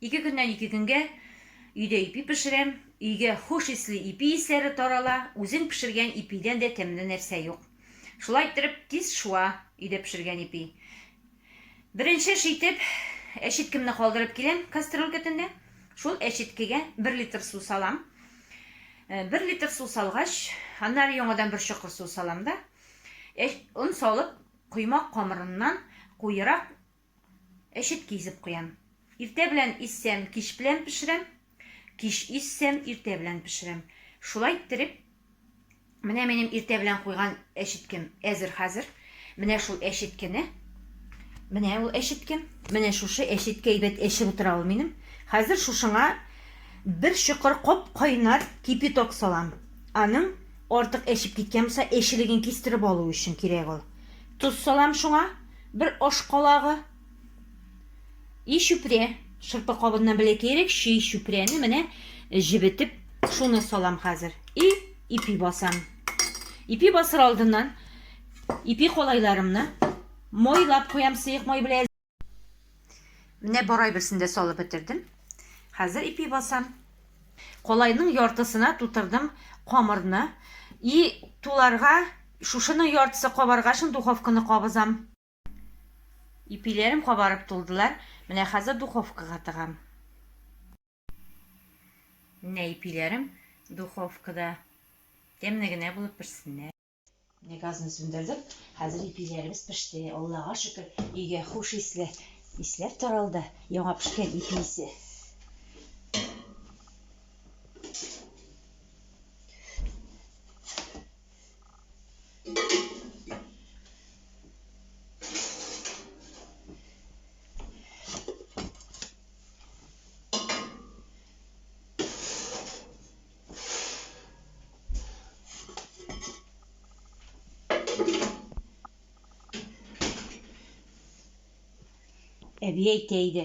2 көндән 2 көнгә өйдә ипи пешерәм. Өйгә хуш исле ипи исләре тарала. Үзең пешергән ипидән дә тәмле нәрсә юк. Шулай итеп тиз шуа өйдә пешергән ипи. Беренче итеп әчеткемне калдырып киләм кастрюлька төндә. Шул әчеткегә 1 литр су салам. 1 литр су салгач, аннары яңадан 1 чокыр су салам да. Un салып, куймак камырыннан куйрак әчетке изеп куям. Иртә белән иссәм, кич белән пешерәм. Кич иссәм, иртә белән пешерәм. Шулай итеп, менә минем иртә белән куйган әчеткем хәзер. Менә шул әчеткене, менә ул әчеткем, менә шушы әчеткә әйбәт әчеп утыра ул минем. Хәзер шушыңа 1 чокыр кап кайнар кипяток салам. Аның артык әчеп киткән булса, әчелеген кистереп алу өчен кирәк ул. Туз салам шуңа, 1 аш калагы. И чүпрә, шырпы кабыннан бәләкәйрәк чүпрәне менә җибетеп, шуны салам хәзер. И ипи басам. Ипи басыр алдыннан ипи калайларымны майлап куям, сыек май белән. Менә барай берсендә салып бетердем. Хәзер ипи басам. Калайның яртысына тутырдым камырны. И туларга шушының яртысы кабаргачын духовканы кабызам. Ипиләрем кабарып тулдылар. Менә хәзер духовкага тыгам. Менә ипиләрем духовкада тәмле генә булып пешсеннәр. Менә газны сүндердек. Хәзер ипиләребез пеште. Аллага шөкер, өйгә хуш исләр таралды. Яңа пешкән ипи исе. Әби әйтә иде,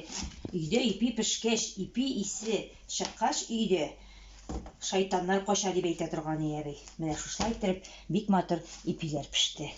өйдә ипи пешкәч, ипи исе чыккач өйдә шайтаннар кача дип әйтә торган әби. Менә шулай итеп бик матур ипиләр пеште.